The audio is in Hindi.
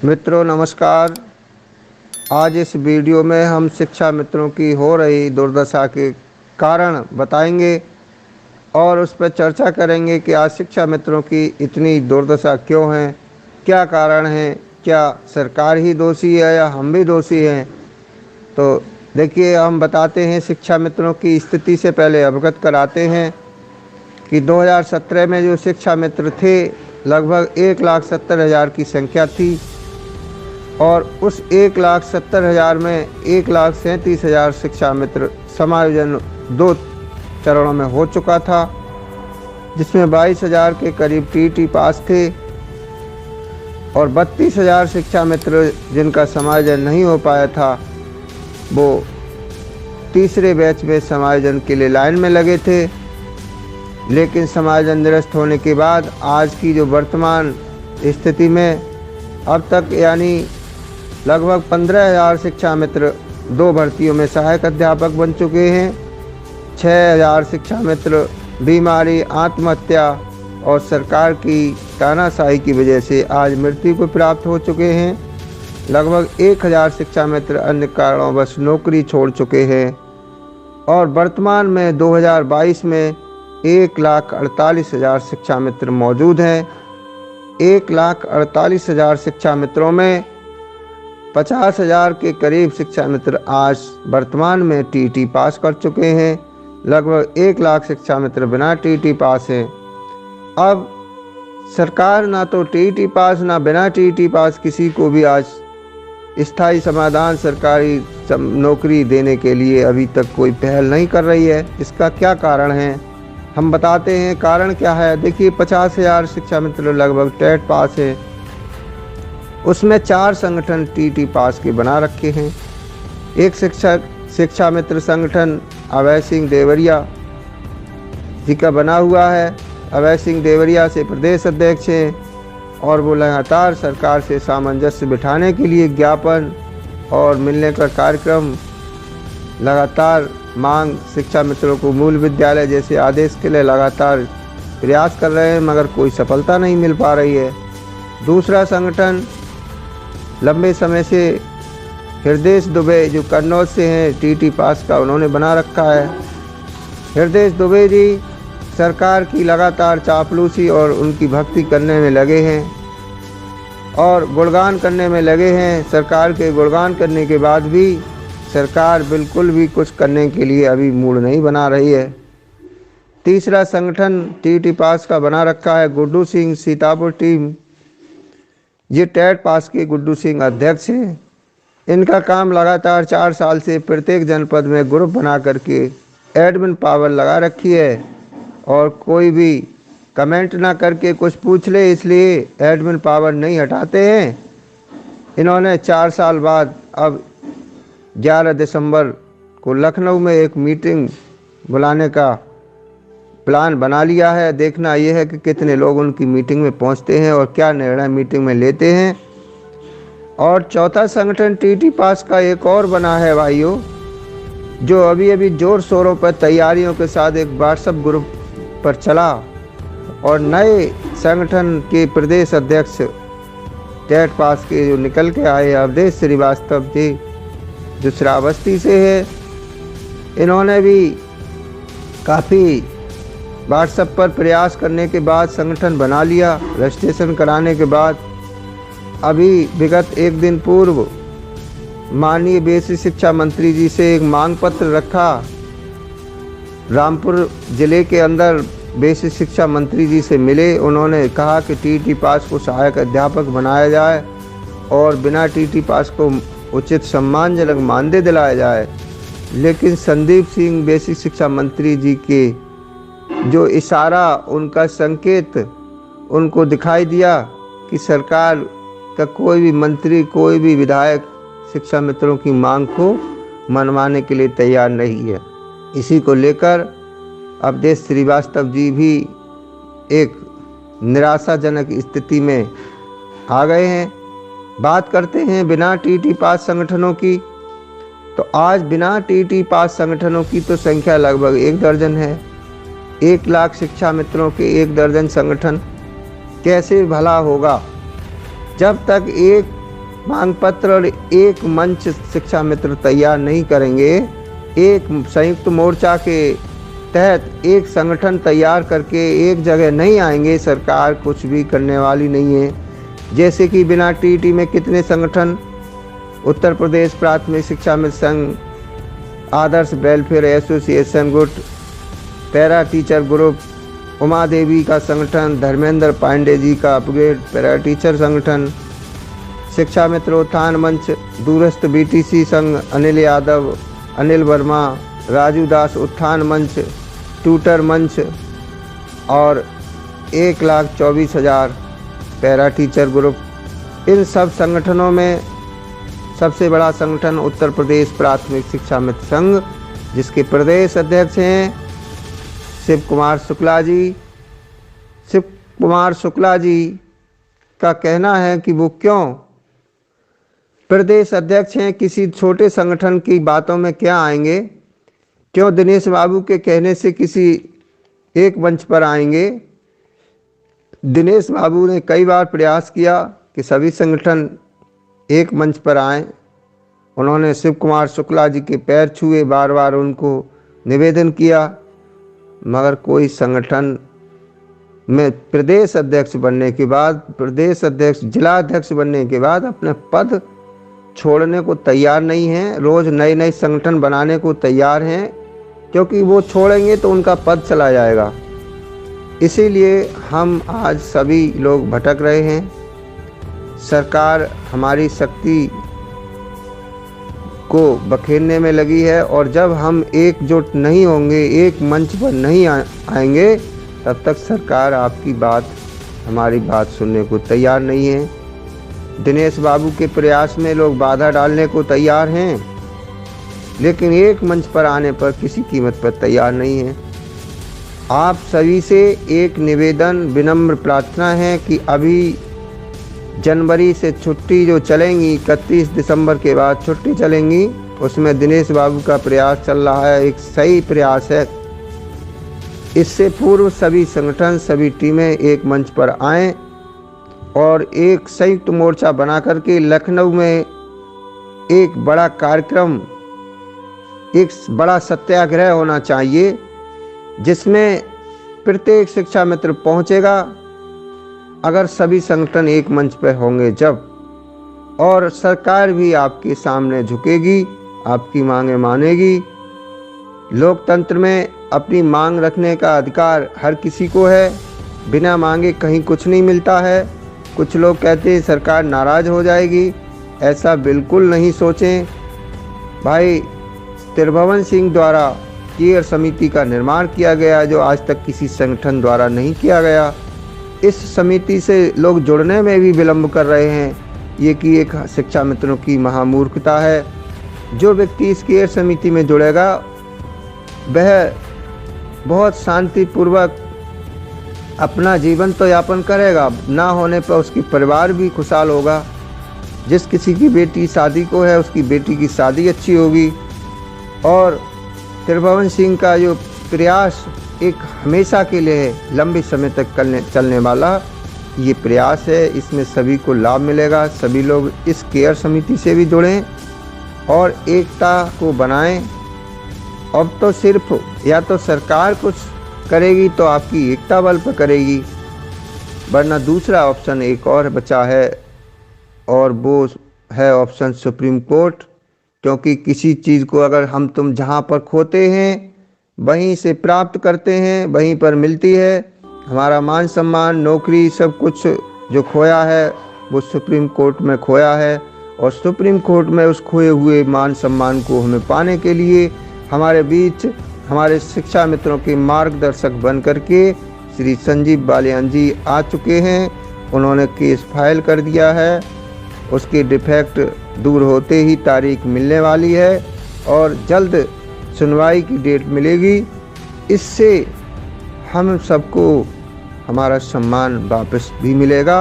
मित्रों नमस्कार। आज इस वीडियो में हम शिक्षा मित्रों की हो रही दुर्दशा के कारण बताएंगे और उस पर चर्चा करेंगे कि आज शिक्षा मित्रों की इतनी दुर्दशा क्यों है, क्या कारण है, क्या सरकार ही दोषी है या हम भी दोषी हैं। तो देखिए, हम बताते हैं शिक्षा मित्रों की स्थिति से पहले अवगत कराते हैं कि 2017 में जो शिक्षा मित्र थे लगभग 1,70,000 की संख्या थी और उस 1,70,000 में 1,37,000 शिक्षा मित्र समायोजन 2 चरणों में हो चुका था, जिसमें 22,000 के करीब टीटी पास थे और 32,000 शिक्षा मित्र जिनका समायोजन नहीं हो पाया था वो तीसरे बैच में समायोजन के लिए लाइन में लगे थे। लेकिन समायोजन निरस्त होने के बाद आज की जो वर्तमान स्थिति में अब तक यानी लगभग 15,000 शिक्षा मित्र 2 भर्तियों में सहायक अध्यापक बन चुके हैं। 6,000 शिक्षा मित्र बीमारी, आत्महत्या और सरकार की तानाशाही की वजह से आज मृत्यु को प्राप्त हो चुके हैं। लगभग 1,000 शिक्षा मित्र अन्य कारणोंवश नौकरी छोड़ चुके हैं और वर्तमान में 2022 में 1,48,000 शिक्षा मित्र मौजूद हैं। 1,48,000 शिक्षा मित्रों में 50,000 के करीब शिक्षा मित्र आज वर्तमान में टीटी पास कर चुके हैं। लगभग 1,00,000 शिक्षा मित्र बिना टीटी पास हैं। अब सरकार ना तो टीटी पास ना बिना टीटी पास किसी को भी आज स्थायी समाधान सरकारी नौकरी देने के लिए अभी तक कोई पहल नहीं कर रही है। इसका क्या कारण है हम बताते हैं। कारण क्या है, देखिए 50,000 शिक्षा मित्र लगभग टेट पास है, उसमें 4 संगठन टीटी पास के बना रखे हैं। एक शिक्षा मित्र संगठन अभय सिंह देवरिया जी का बना हुआ है। अभय सिंह देवरिया से प्रदेश अध्यक्ष हैं और वो लगातार सरकार से सामंजस्य बिठाने के लिए ज्ञापन और मिलने का कार्यक्रम लगातार मांग शिक्षा मित्रों को मूल विद्यालय जैसे आदेश के लिए लगातार प्रयास कर रहे हैं, मगर कोई सफलता नहीं मिल पा रही है। दूसरा संगठन लंबे समय से हृदय दुबे जो कन्नौज से हैं टीटी पास का उन्होंने बना रखा है। हृदय दुबे जी सरकार की लगातार चापलूसी और उनकी भक्ति करने में लगे हैं और गुणगान करने में लगे हैं। सरकार के गुणगान करने के बाद भी सरकार बिल्कुल भी कुछ करने के लिए अभी मूड नहीं बना रही है। तीसरा संगठन टीटी पास का बना रखा है गुड्डू सिंह सीतापुर टीम। ये टेट पास के गुड्डू सिंह अध्यक्ष हैं। इनका काम लगातार 4 साल से प्रत्येक जनपद में ग्रुप बना करके एडमिन पावर लगा रखी है और कोई भी कमेंट ना करके कुछ पूछ ले इसलिए एडमिन पावर नहीं हटाते हैं। इन्होंने 4 साल बाद अब 11 दिसंबर को लखनऊ में एक मीटिंग बुलाने का प्लान बना लिया है। देखना यह है कि कितने लोग उनकी मीटिंग में पहुंचते हैं और क्या निर्णय मीटिंग में लेते हैं। और चौथा संगठन टीटी पास का एक और बना है भाइयों, जो अभी अभी जोर शोरों पर तैयारियों के साथ एक व्हाट्सएप ग्रुप पर चला और नए संगठन के प्रदेश अध्यक्ष टेट पास के जो निकल के आए अवधेश श्रीवास्तव जी जो श्रावस्ती से है, इन्होंने भी काफ़ी व्हाट्सएप पर प्रयास करने के बाद संगठन बना लिया। रजिस्ट्रेशन कराने के बाद अभी विगत एक दिन पूर्व माननीय बेसिक शिक्षा मंत्री जी से एक मांग पत्र रखा। रामपुर जिले के अंदर बेसिक शिक्षा मंत्री जी से मिले, उन्होंने कहा कि टीटी पास को सहायक अध्यापक बनाया जाए और बिना टीटी पास को उचित सम्मानजनक मानदेय दिलाया जाए। लेकिन संदीप सिंह बेसिक शिक्षा मंत्री जी के जो इशारा, उनका संकेत उनको दिखाई दिया कि सरकार का कोई भी मंत्री, कोई भी विधायक शिक्षा मित्रों की मांग को मनवाने के लिए तैयार नहीं है। इसी को लेकर अवधेश श्रीवास्तव जी भी एक निराशाजनक स्थिति में आ गए हैं। बात करते हैं बिना टीटी पास संगठनों की, तो आज बिना टीटी पास संगठनों की तो संख्या लगभग 1 दर्जन है। 1,00,000 शिक्षा मित्रों के 1 दर्जन संगठन कैसे भला होगा जब तक एक मांग पत्र और एक मंच शिक्षा मित्र तैयार नहीं करेंगे, एक संयुक्त मोर्चा के तहत एक संगठन तैयार करके एक जगह नहीं आएंगे, सरकार कुछ भी करने वाली नहीं है। जैसे कि बिना टीटी में कितने संगठन, उत्तर प्रदेश प्राथमिक शिक्षा मित्र संघ, आदर्श वेलफेयर एसोसिएशन गुट, para teacher group, Uma Devi का संगठन, धर्मेंद्र पांडे जी का अपग्रेड पैरा टीचर संगठन, शिक्षा मित्र उत्थान मंच, दूरस्थ बीटीसी संघ, अनिल यादव, अनिल वर्मा, राजू दास उत्थान मंच, ट्यूटर मंच और 1,24,000 पैरा टीचर ग्रुप। इन सब संगठनों में सबसे बड़ा संगठन उत्तर प्रदेश प्राथमिक शिक्षा मित्र संघ, जिसके प्रदेश अध्यक्ष हैं शिव कुमार शुक्ला जी। शिव कुमार शुक्ला जी का कहना है कि वो क्यों प्रदेश अध्यक्ष हैं, किसी छोटे संगठन की बातों में क्या आएंगे, क्यों दिनेश बाबू के कहने से किसी एक मंच पर आएंगे। दिनेश बाबू ने कई बार प्रयास किया कि सभी संगठन एक मंच पर आएं। उन्होंने शिव कुमार शुक्ला जी के पैर छुए, बार बार उनको निवेदन किया, मगर कोई संगठन में प्रदेश अध्यक्ष बनने के बाद, प्रदेश अध्यक्ष जिला अध्यक्ष बनने के बाद अपने पद छोड़ने को तैयार नहीं हैं। रोज़ नए नए संगठन बनाने को तैयार हैं, क्योंकि वो छोड़ेंगे तो उनका पद चला जाएगा। इसीलिए हम आज सभी लोग भटक रहे हैं। सरकार हमारी शक्ति को बखेरने में लगी है, और जब हम एकजुट नहीं होंगे, एक मंच पर नहीं आएंगे, तब तक सरकार आपकी बात, हमारी बात सुनने को तैयार नहीं है। दिनेश बाबू के प्रयास में लोग बाधा डालने को तैयार हैं, लेकिन एक मंच पर आने पर किसी कीमत पर तैयार नहीं है। आप सभी से एक निवेदन, विनम्र प्रार्थना है कि अभी जनवरी से छुट्टी जो चलेंगी, 31 दिसंबर के बाद छुट्टी चलेंगी, उसमें दिनेश बाबू का प्रयास चल रहा है, एक सही प्रयास है। इससे पूर्व सभी संगठन, सभी टीमें एक मंच पर आएं और एक संयुक्त मोर्चा बना करके लखनऊ में एक बड़ा कार्यक्रम, एक बड़ा सत्याग्रह होना चाहिए, जिसमें प्रत्येक शिक्षा मित्र पहुंचेगा अगर सभी संगठन एक मंच पर होंगे जब, और सरकार भी आपके सामने झुकेगी, आपकी मांगें मानेगी। लोकतंत्र में अपनी मांग रखने का अधिकार हर किसी को है, बिना मांगे कहीं कुछ नहीं मिलता है। कुछ लोग कहते हैं सरकार नाराज़ हो जाएगी, ऐसा बिल्कुल नहीं सोचें भाई। त्रिभुवन सिंह द्वारा केयर समिति का निर्माण किया गया, जो आज तक किसी संगठन द्वारा नहीं किया गया। इस समिति से लोग जुड़ने में भी विलंब कर रहे हैं, ये कि एक शिक्षा मित्रों की महामूर्खता है। जो व्यक्ति इस केयर समिति में जुड़ेगा वह बहुत शांतिपूर्वक अपना जीवन तो यापन करेगा, ना होने पर उसकी परिवार भी खुशहाल होगा। जिस किसी की बेटी शादी को है, उसकी बेटी की शादी अच्छी होगी। और त्रिभुवन सिंह का जो प्रयास एक हमेशा के लिए है, लंबे समय तक चलने वाला ये प्रयास है, इसमें सभी को लाभ मिलेगा। सभी लोग इस केयर समिति से भी जुड़ें और एकता को बनाएं। अब तो सिर्फ या तो सरकार कुछ करेगी तो आपकी एकता बल पर करेगी, वरना दूसरा ऑप्शन एक और बचा है, और वो है ऑप्शन सुप्रीम कोर्ट। क्योंकि किसी चीज़ को अगर हम तुम जहाँ पर खोते हैं वहीं से प्राप्त करते हैं, वहीं पर मिलती है। हमारा मान सम्मान, नौकरी, सब कुछ जो खोया है वो सुप्रीम कोर्ट में खोया है, और सुप्रीम कोर्ट में उस खोए हुए मान सम्मान को हमें पाने के लिए हमारे बीच हमारे शिक्षा मित्रों के मार्गदर्शक बन करके श्री संजीव बालियान जी आ चुके हैं। उन्होंने केस फाइल कर दिया है, उसके डिफेक्ट दूर होते ही तारीख मिलने वाली है और जल्द सुनवाई की डेट मिलेगी। इससे हम सबको हमारा सम्मान वापस भी मिलेगा।